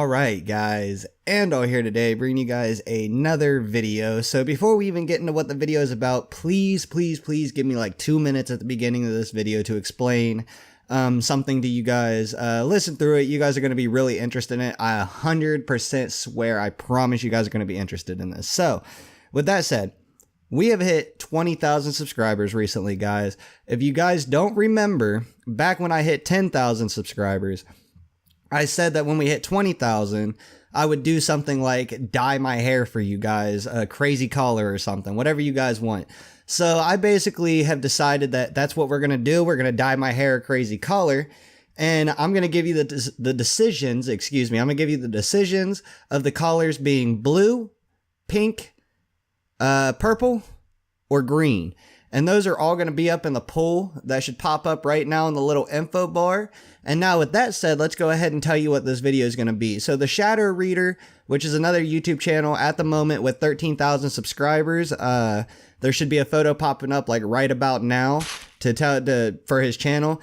Alright guys, Andaull here today bringing you guys another video. So before we even get into what the video is about, please give me like 2 minutes at the beginning of this video to explain something to you guys. Listen through it, you guys are going to be really interested in it. I 100% swear, I promise you guys are going to be interested in this. So with that said, we have hit 20,000 subscribers recently, guys. If you guys don't remember, back when I hit 10,000 subscribers, I said that when we hit 20,000, I would do something like dye my hair for you guys, a crazy color or something, whatever you guys want. So I basically have decided that that's what we're going to do. We're going to dye my hair a crazy color. And I'm going to give you the decisions, I'm going to give you the decisions of the colors being blue, pink, purple, or green. And those are all going to be up in the poll that should pop up right now in the little info bar. And now with that said, let's go ahead and tell you what this video is going to be. So the Shadow Reader, which is another YouTube channel at the moment with 13,000 subscribers, there should be a photo popping up like right about now for his channel.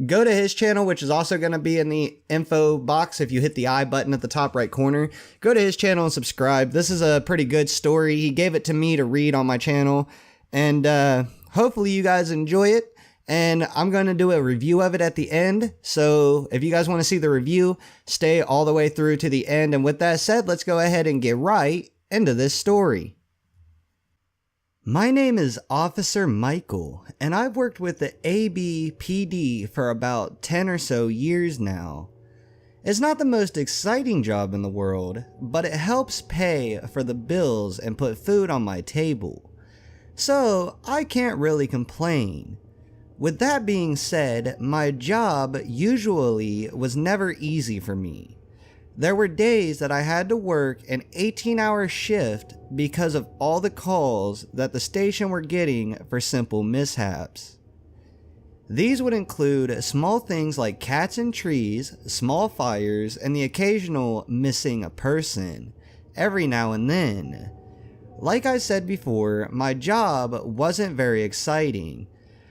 Go to his channel, which is also going to be in the info box if you hit the I button at the top right corner. Go to his channel and subscribe. This is a pretty good story. He gave it to me to read on my channel. And hopefully you guys enjoy it. And I'm going to do a review of it at the end. So if you guys want to see the review, stay all the way through to the end. And with that said, let's go ahead and get right into this story. My name is Officer Michael, and I've worked with the ABPD for about 10 or so years now. It's not the most exciting job in the world, but it helps pay for the bills and put food on my table. So I can't really complain. With that being said, my job usually was never easy for me. There were days that I had to work an 18-hour shift because of all the calls that the station were getting for simple mishaps. These would include small things like cats in trees, small fires, and the occasional missing a person, every now and then. Like I said before, my job wasn't very exciting.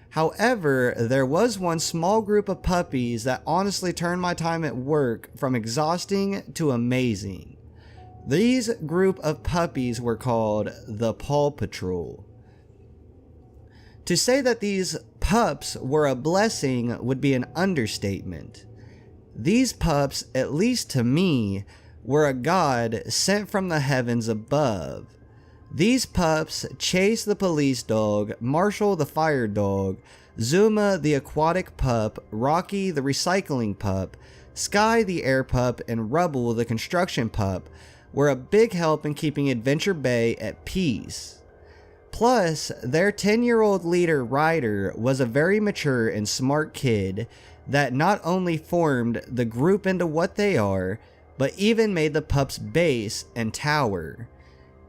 However, there was one small group of puppies that honestly turned my time at work from exhausting to amazing. These group of puppies were called the Paw Patrol. To say that these pups were a blessing would be an understatement. These pups, at least to me, were a god sent from the heavens above. These pups chase the police dog, Marshall the fire dog, Zuma the aquatic pup, Rocky the recycling pup, Sky the air pup, and Rubble the construction pup were a big help in keeping Adventure Bay at peace. Plus, their 10-year-old leader Ryder was a very mature and smart kid that not only formed the group into what they are, but even made the pups base and tower.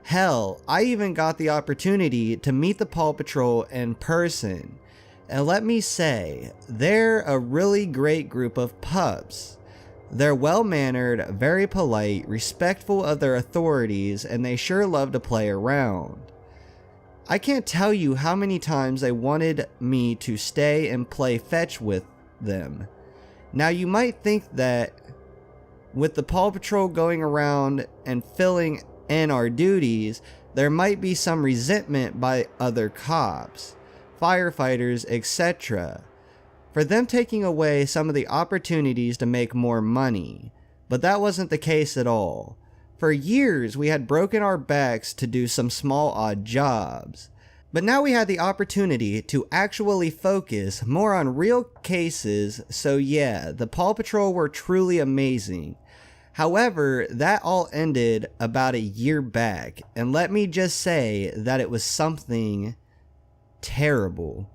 Hell, I even got the opportunity to meet the Paw Patrol in person, and let me say, they're a really great group of pups. They're well-mannered, very polite, respectful of their authorities, and they sure love to play around. I can't tell you how many times they wanted me to stay and play fetch with them. Now you might think that with the Paw Patrol going around and filling in our duties, there might be some resentment by other cops, firefighters, etc. for them taking away some of the opportunities to make more money. But that wasn't the case at all. For years we had broken our backs to do some small odd jobs. But now we had the opportunity to actually focus more on real cases, so yeah, the Paw Patrol were truly amazing. However, that all ended about a year back, and let me just say that it was something terrible.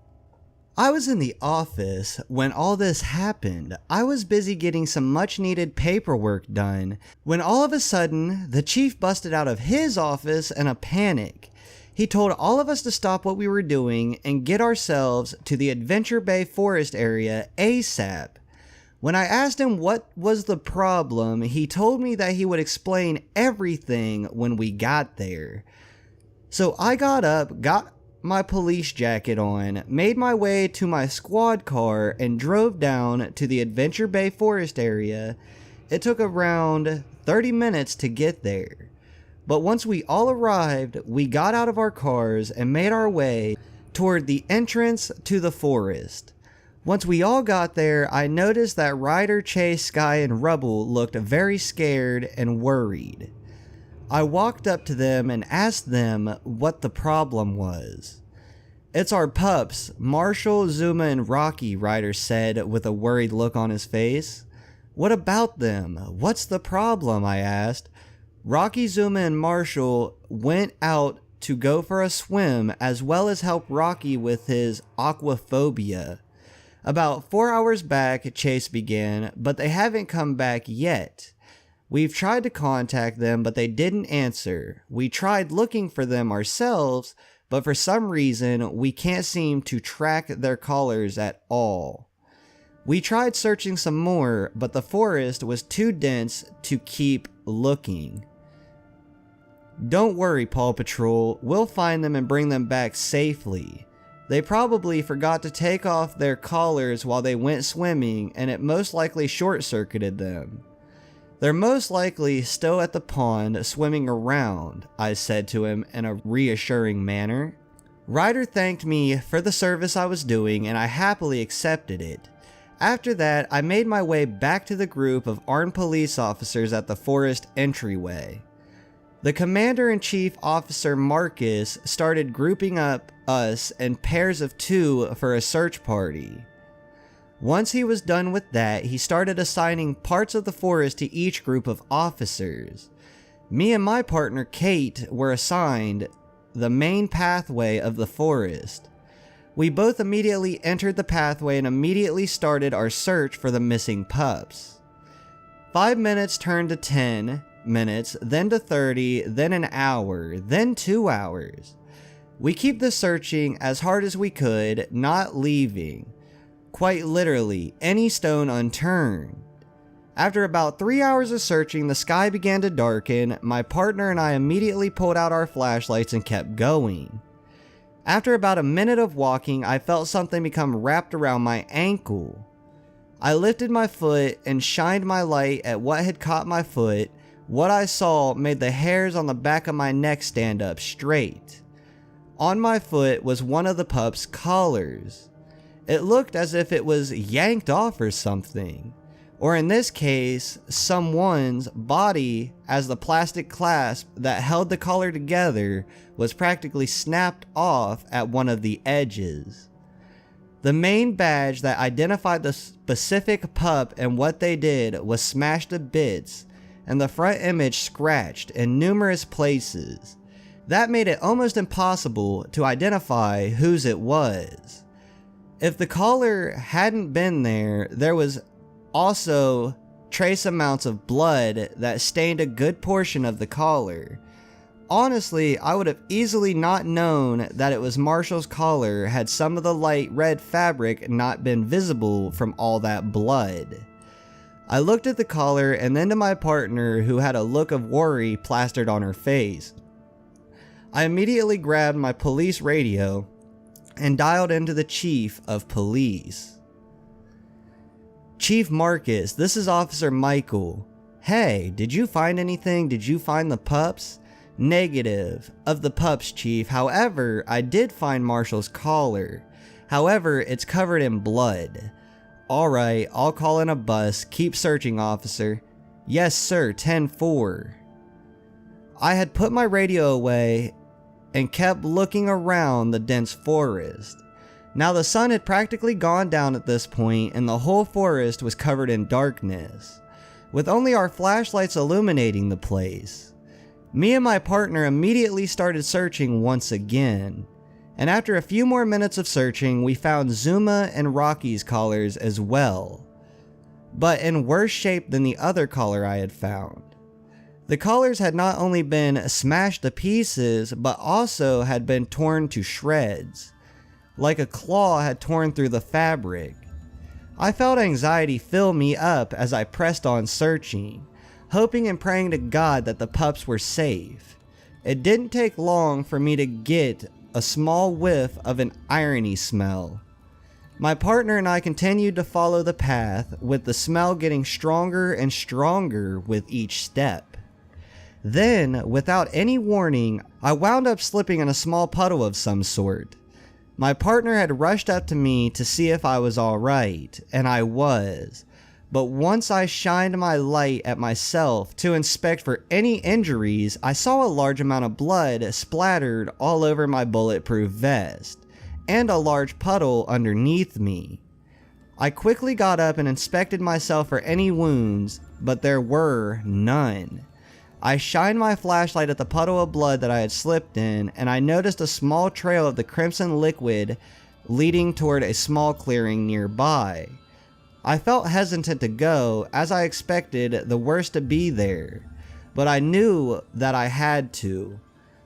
I was in the office when all this happened. I was busy getting some much needed paperwork done, when all of a sudden, the chief busted out of his office in a panic. He told all of us to stop what we were doing and get ourselves to the Adventure Bay forest area ASAP. When I asked him what was the problem, he told me that he would explain everything when we got there. So I got up, got my police jacket on, made my way to my squad car, and drove down to the Adventure Bay forest area. It took around 30 minutes to get there. But once we all arrived, we got out of our cars and made our way toward the entrance to the forest. Once we all got there, I noticed that Ryder, Chase, Sky, and Rubble looked very scared and worried. I walked up to them and asked them what the problem was. "It's our pups, Marshall, Zuma, and Rocky," Ryder said with a worried look on his face. "What about them? What's the problem?" I asked. "Rocky, Zuma, and Marshall went out to go for a swim as well as help Rocky with his aquaphobia. About 4 hours back," Chase began, "but they haven't come back yet. We've tried to contact them, but they didn't answer. We tried looking for them ourselves, but for some reason, we can't seem to track their collars at all. We tried searching some more, but the forest was too dense to keep looking. Don't worry, Paw Patrol. We'll find them and bring them back safely. They probably forgot to take off their collars while they went swimming, and it most likely short-circuited them. They're most likely still at the pond swimming around," I said to him in a reassuring manner. Ryder thanked me for the service I was doing, and I happily accepted it. After that, I made my way back to the group of armed police officers at the forest entryway. The Commander-in-Chief, Officer Marcus, started grouping up us in pairs of 2 for a search party. Once he was done with that, he started assigning parts of the forest to each group of officers. Me and my partner, Kate, were assigned the main pathway of the forest. We both immediately entered the pathway and immediately started our search for the missing pups. 5 minutes turned to 10 minutes, then to 30, then an hour, then 2 hours. We keep the searching as hard as we could, not leaving, quite literally, any stone unturned. After about 3 hours of searching, the sky began to darken. My partner and I immediately pulled out our flashlights and kept going. After about a minute of walking, I felt something become wrapped around my ankle. I lifted my foot and shined my light at what had caught my foot. What I saw made the hairs on the back of my neck stand up straight. On my foot was one of the pup's collars. It looked as if it was yanked off or something. Or in this case, someone's body, as the plastic clasp that held the collar together was practically snapped off at one of the edges. The main badge that identified the specific pup and what they did was smashed to bits, and the front image scratched in numerous places. That made it almost impossible to identify whose it was. If the collar hadn't been there, there was also trace amounts of blood that stained a good portion of the collar. Honestly, I would have easily not known that it was Marshall's collar had some of the light red fabric not been visible from all that blood. I looked at the collar and then to my partner, who had a look of worry plastered on her face. I immediately grabbed my police radio and dialed into the chief of police. "Chief Marcus, this is Officer Michael. Hey, did you find anything? Did you find the pups?" "Negative of the pups, Chief. However, I did find Marshall's collar. However, it's covered in blood." "Alright, I'll call in a bus. Keep searching, officer." "Yes, sir, 10-4. I had put my radio away and kept looking around the dense forest. Now the sun had practically gone down at this point and the whole forest was covered in darkness, with only our flashlights illuminating the place. Me and my partner immediately started searching once again, and after a few more minutes of searching, we found Zuma and Rocky's collars as well, but in worse shape than the other collar I had found. The collars had not only been smashed to pieces, but also had been torn to shreds, like a claw had torn through the fabric. I felt anxiety fill me up as I pressed on searching, hoping and praying to God that the pups were safe. It didn't take long for me to get a small whiff of an irony smell. My partner and I continued to follow the path, with the smell getting stronger and stronger with each step. Then, without any warning, I wound up slipping in a small puddle of some sort. My partner had rushed up to me to see if I was alright, and I was. But once I shined my light at myself to inspect for any injuries, I saw a large amount of blood splattered all over my bulletproof vest, and a large puddle underneath me. I quickly got up and inspected myself for any wounds, but there were none. I shined my flashlight at the puddle of blood that I had slipped in, and I noticed a small trail of the crimson liquid leading toward a small clearing nearby. I felt hesitant to go, as I expected the worst to be there, but I knew that I had to.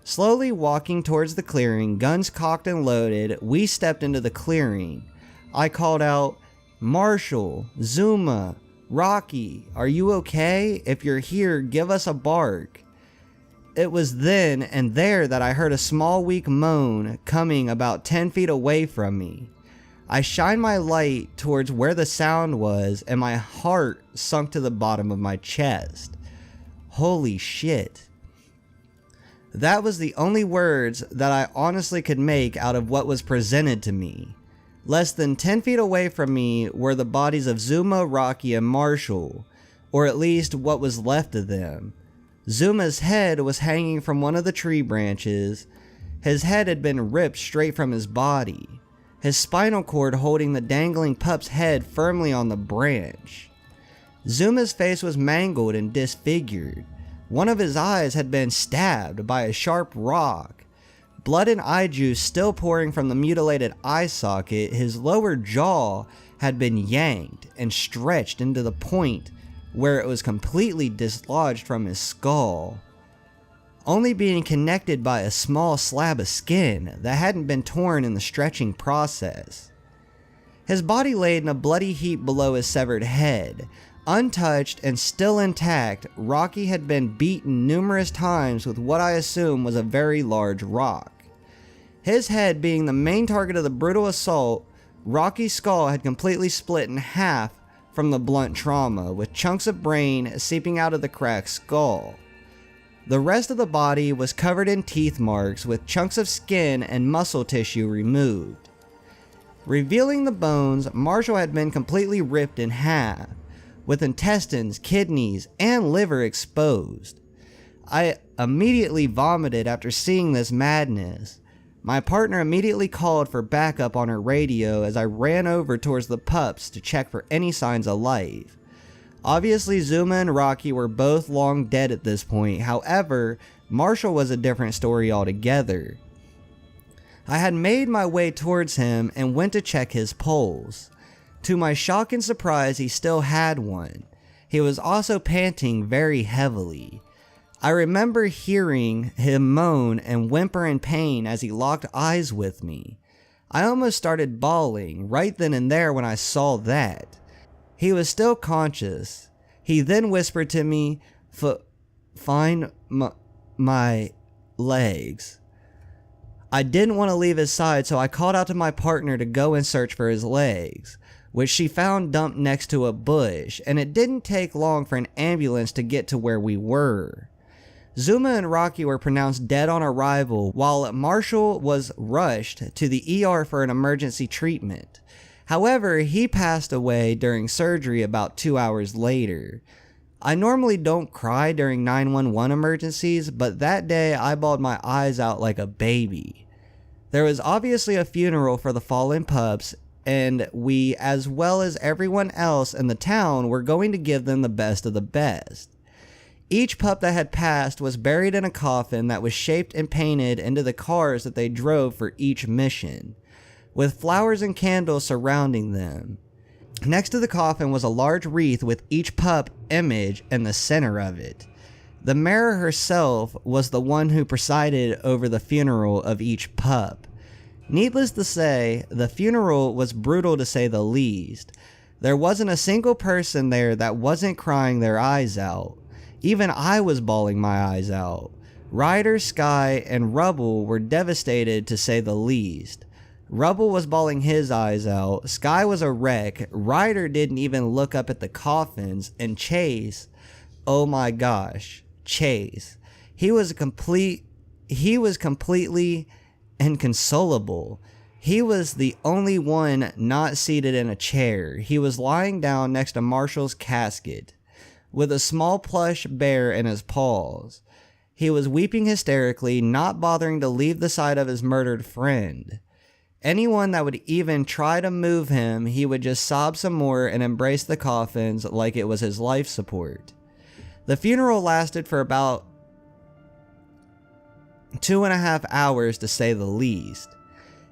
Slowly walking towards the clearing, guns cocked and loaded, we stepped into the clearing. I called out, "Marshall, Zuma, Rocky, are you okay? If you're here, give us a bark." It was then and there that I heard a small weak moan coming about 10 feet away from me. I shined my light towards where the sound was, and my heart sunk to the bottom of my chest. Holy shit. That was the only words that I honestly could make out of what was presented to me. Less than 10 feet away from me were the bodies of Zuma, Rocky, and Marshall, or at least what was left of them. Zuma's head was hanging from one of the tree branches. His head had been ripped straight from his body, his spinal cord holding the dangling pup's head firmly on the branch. Zuma's face was mangled and disfigured. One of his eyes had been stabbed by a sharp rock. Blood and eye juice still pouring from the mutilated eye socket, his lower jaw had been yanked and stretched into the point where it was completely dislodged from his skull, only being connected by a small slab of skin that hadn't been torn in the stretching process. His body laid in a bloody heap below his severed head. Untouched and still intact, Rocky had been beaten numerous times with what I assume was a very large rock. His head being the main target of the brutal assault, Rocky's skull had completely split in half from the blunt trauma, with chunks of brain seeping out of the cracked skull. The rest of the body was covered in teeth marks, with chunks of skin and muscle tissue removed. Revealing the bones, Marshall had been completely ripped in half, with intestines, kidneys, and liver exposed. I immediately vomited after seeing this madness. My partner immediately called for backup on her radio as I ran over towards the pups to check for any signs of life. Obviously, Zuma and Rocky were both long dead at this point. However, Marshall was a different story altogether. I had made my way towards him and went to check his pulse. To my shock and surprise, he still had one. He was also panting very heavily. I remember hearing him moan and whimper in pain as he locked eyes with me. I almost started bawling right then and there when I saw that. He was still conscious. He then whispered to me, "Find my legs." I didn't want to leave his side, so I called out to my partner to go and search for his legs, which she found dumped next to a bush, and it didn't take long for an ambulance to get to where we were. Zuma and Rocky were pronounced dead on arrival, while Marshall was rushed to the ER for an emergency treatment. However, he passed away during surgery about 2 hours later. I normally don't cry during 911 emergencies, but that day I bawled my eyes out like a baby. There was obviously a funeral for the fallen pups, and we, as well as everyone else in the town, were going to give them the best of the best. Each pup that had passed was buried in a coffin that was shaped and painted into the cars that they drove for each mission, with flowers and candles surrounding them. Next to the coffin was a large wreath with each pup image in the center of it. The mare herself was the one who presided over the funeral of each pup. Needless to say, the funeral was brutal to say the least. There wasn't a single person there that wasn't crying their eyes out. Even I was bawling my eyes out. Ryder, Sky, and Rubble were devastated to say the least. Rubble was bawling his eyes out. Sky was a wreck. Ryder didn't even look up at the coffins. And Chase, oh my gosh, Chase. He was completely inconsolable. He was the only one not seated in a chair. He was lying down next to Marshall's casket, with a small plush bear in his paws. He was weeping hysterically, not bothering to leave the side of his murdered friend. Anyone that would even try to move him, he would just sob some more and embrace the coffins like it was his life support. The funeral lasted for about 2.5 hours to say the least.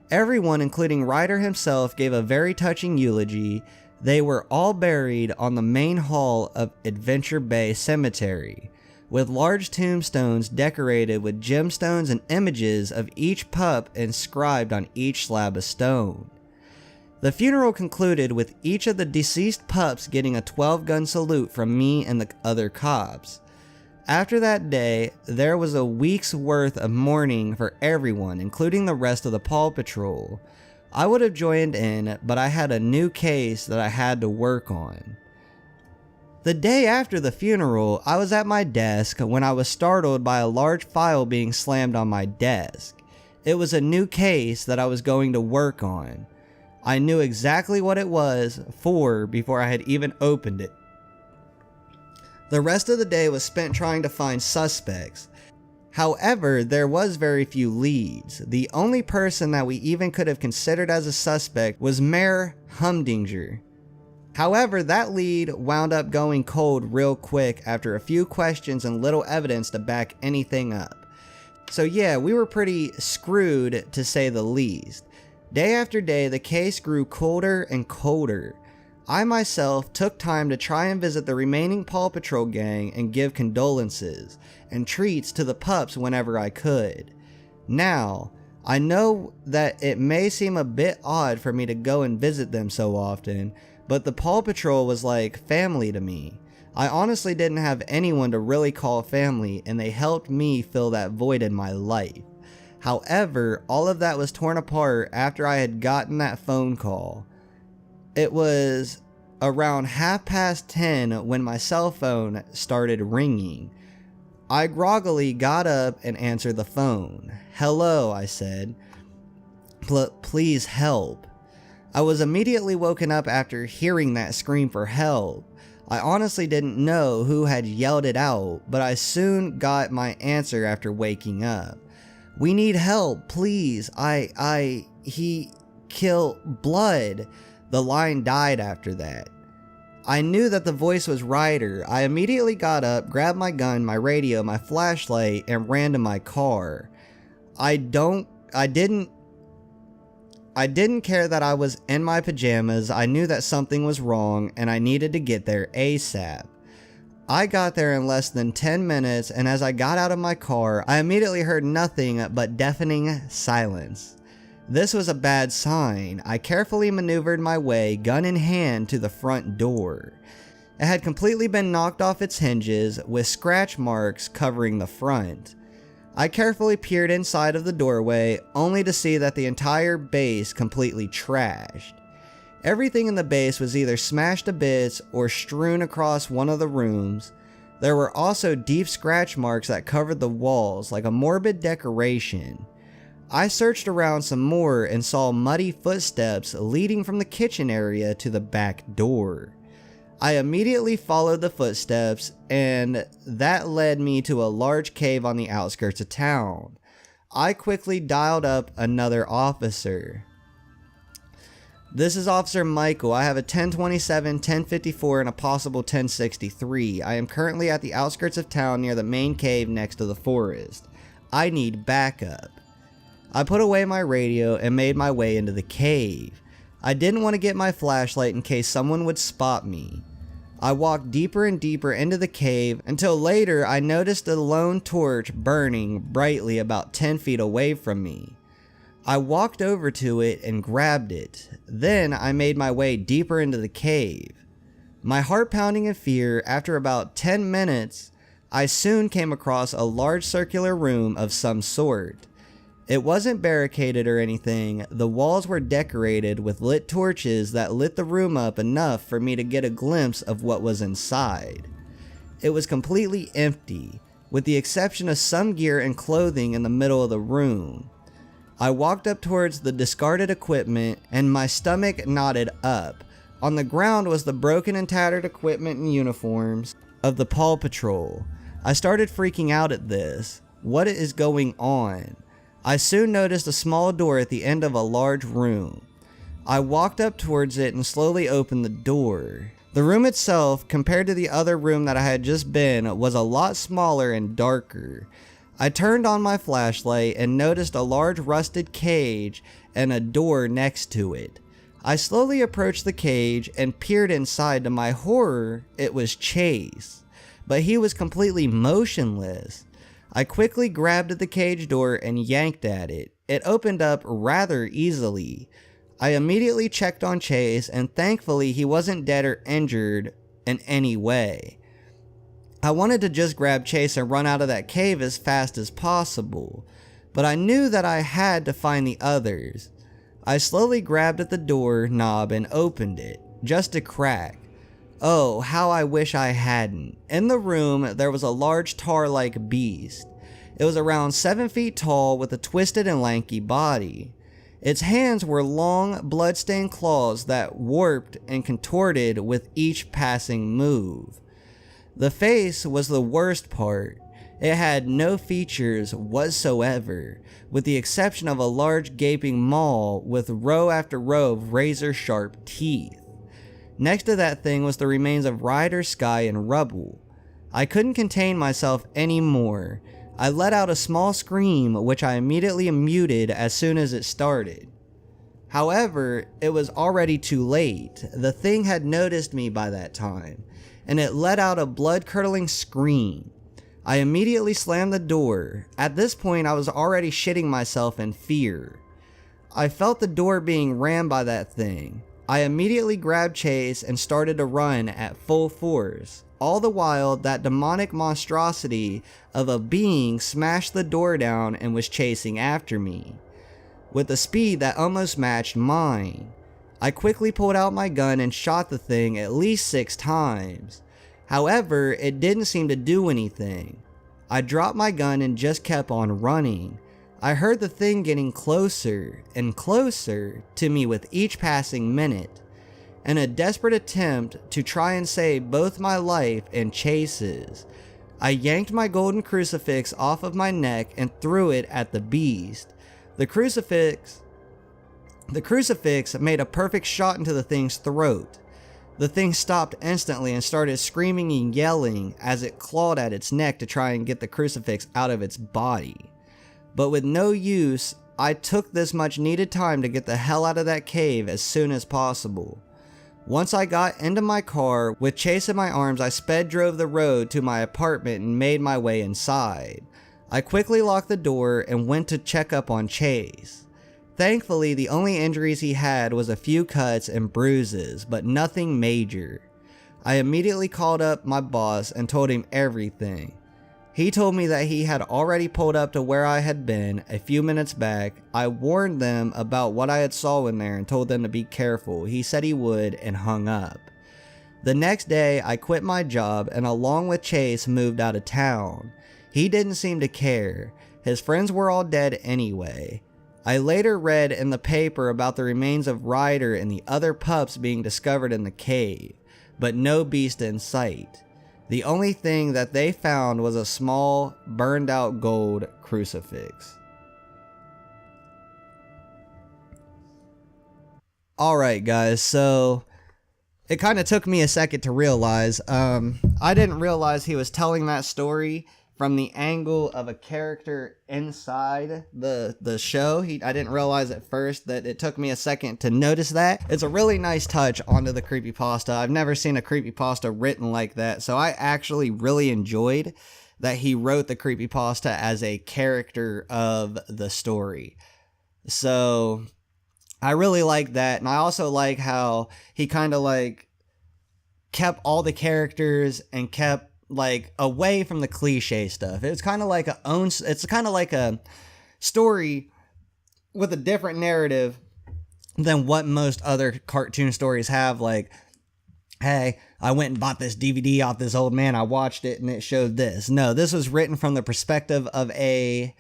Everyone, including Ryder himself, gave a very touching eulogy. They were all buried on the main hall of Adventure Bay Cemetery, with large tombstones decorated with gemstones and images of each pup inscribed on each slab of stone. The funeral concluded with each of the deceased pups getting a 12-gun salute from me and the other cops. After that day, there was a week's worth of mourning for everyone, including the rest of the Paw Patrol. I would have joined in, but I had a new case that I had to work on. The day after the funeral, I was at my desk when I was startled by a large file being slammed on my desk. It was a new case that I was going to work on. I knew exactly what it was for before I had even opened it. The rest of the day was spent trying to find suspects. However, there was very few leads. The only person that we even could have considered as a suspect was Mayor Humdinger. However, that lead wound up going cold real quick after a few questions and little evidence to back anything up. So yeah, we were pretty screwed to say the least. Day after day, the case grew colder and colder. I myself took time to try and visit the remaining Paw Patrol gang and give condolences and treats to the pups whenever I could. Now, I know that it may seem a bit odd for me to go and visit them so often, but the Paw Patrol was like family to me. I honestly didn't have anyone to really call family, and they helped me fill that void in my life. However, all of that was torn apart after I had gotten that phone call. It was around 10:30 when my cell phone started ringing. I groggily got up and answered the phone. "Hello," I said. Please help." I was immediately woken up after hearing that scream for help. I honestly didn't know who had yelled it out, but I soon got my answer after waking up. "We need help, please. He killed blood." The line died after that. I knew that the voice was Ryder. I immediately got up, grabbed my gun, my radio, my flashlight, and ran to my car. I didn't care that I was in my pajamas. I knew that something was wrong and I needed to get there ASAP. I got there in less than 10 minutes, and as I got out of my car, I immediately heard nothing but deafening silence. This was a bad sign. I carefully maneuvered my way, gun in hand, to the front door. It had completely been knocked off its hinges, with scratch marks covering the front. I carefully peered inside of the doorway, only to see that the entire base completely trashed. Everything in the base was either smashed to bits or strewn across one of the rooms. There were also deep scratch marks that covered the walls like a morbid decoration. I searched around some more and saw muddy footsteps leading from the kitchen area to the back door. I immediately followed the footsteps, and that led me to a large cave on the outskirts of town. I quickly dialed up another officer. "This is Officer Michael. I have a 1027, 1054, and a possible 1063. I am currently at the outskirts of town near the main cave next to the forest. I need backup." I put away my radio and made my way into the cave. I didn't want to get my flashlight in case someone would spot me. I walked deeper and deeper into the cave until later I noticed a lone torch burning brightly about 10 feet away from me. I walked over to it and grabbed it. Then I made my way deeper into the cave. My heart pounding in fear, after about 10 minutes, I soon came across a large circular room of some sort. It wasn't barricaded or anything. The walls were decorated with lit torches that lit the room up enough for me to get a glimpse of what was inside. It was completely empty, with the exception of some gear and clothing in the middle of the room. I walked up towards the discarded equipment and my stomach knotted up. On the ground was the broken and tattered equipment and uniforms of the Paw Patrol. I started freaking out at this. What is going on? I soon noticed a small door at the end of a large room. I walked up towards it and slowly opened the door. The room itself, compared to the other room that I had just been, was a lot smaller and darker. I turned on my flashlight and noticed a large rusted cage and a door next to it. I slowly approached the cage and peered inside. To my horror, it was Chase, but he was completely motionless. I quickly grabbed at the cage door and yanked at it. It opened up rather easily. I immediately checked on Chase, and thankfully he wasn't dead or injured in any way. I wanted to just grab Chase and run out of that cave as fast as possible, but I knew that I had to find the others. I slowly grabbed at the door knob and opened it, just a crack. Oh, how I wish I hadn't. In the room, there was a large tar-like beast. It was around 7 feet tall with a twisted and lanky body. Its hands were long, blood-stained claws that warped and contorted with each passing move. The face was the worst part. It had no features whatsoever, with the exception of a large gaping maw with row after row of razor-sharp teeth. Next to that thing was the remains of Ryder, Sky, and rubble. I couldn't contain myself anymore. I let out a small scream, which I immediately muted as soon as it started. However, it was already too late. The thing had noticed me by that time, and it let out a blood-curdling scream. I immediately slammed the door. At this point, I was already shitting myself in fear. I felt the door being rammed by that thing. I immediately grabbed Chase and started to run at full force. All the while, that demonic monstrosity of a being smashed the door down and was chasing after me, with a speed that almost matched mine. I quickly pulled out my gun and shot the thing at least 6 times. However, it didn't seem to do anything. I dropped my gun and just kept on running. I heard the thing getting closer and closer to me with each passing minute. In a desperate attempt to try and save both my life and Chase's, I yanked my golden crucifix off of my neck and threw it at the beast. The crucifix made a perfect shot into the thing's throat. The thing stopped instantly and started screaming and yelling as it clawed at its neck to try and get the crucifix out of its body. But with no use, I took this much needed time to get the hell out of that cave as soon as possible. Once I got into my car, with Chase in my arms, I drove the road to my apartment and made my way inside. I quickly locked the door and went to check up on Chase. Thankfully, the only injuries he had was a few cuts and bruises, but nothing major. I immediately called up my boss and told him everything. He told me that he had already pulled up to where I had been a few minutes back. I warned them about what I had saw in there and told them to be careful. He said he would and hung up. The next day, I quit my job and along with Chase moved out of town. He didn't seem to care. His friends were all dead anyway. I later read in the paper about the remains of Ryder and the other pups being discovered in the cave, but no beast in sight. The only thing that they found was a small, burned out gold crucifix. Alright guys, so it kind of took me a second to realize. I didn't realize he was telling that story from the angle of a character inside the show. I didn't realize at first that it took me a second to notice that. It's a really nice touch onto the creepypasta. I've never seen a creepypasta written like that, so I actually really enjoyed that he wrote the creepypasta as a character of the story. So I really like that, and I also like how he kind of like kept all the characters and kept like away from the cliche stuff. It's kind of like a story with a different narrative than what most other cartoon stories have. Like, hey, I went and bought this DVD off this old man, I watched it and it showed this. No, this was written from the perspective of a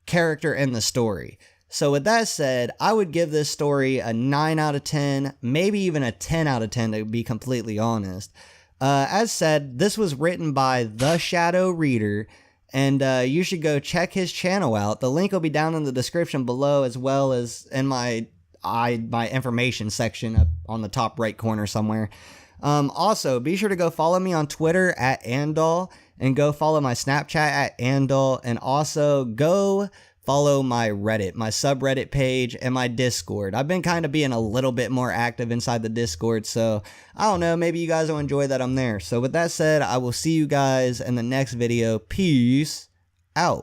character in the story. So with that said, I would give this story a 9 out of 10, maybe even a 10 out of 10 to be completely honest. As said, this was written by The Shadow Reader, and you should go check his channel out. The link will be down in the description below, as well as in my information section up on the top right corner somewhere. Also, be sure to go follow me on Twitter at Andaull, and go follow my Snapchat at Andaull, and also go follow my Reddit, my subreddit page, and my Discord. I've been kind of being a little bit more active inside the Discord, so I don't know, maybe you guys will enjoy that I'm there. So with that said, I will see you guys in the next video. Peace out.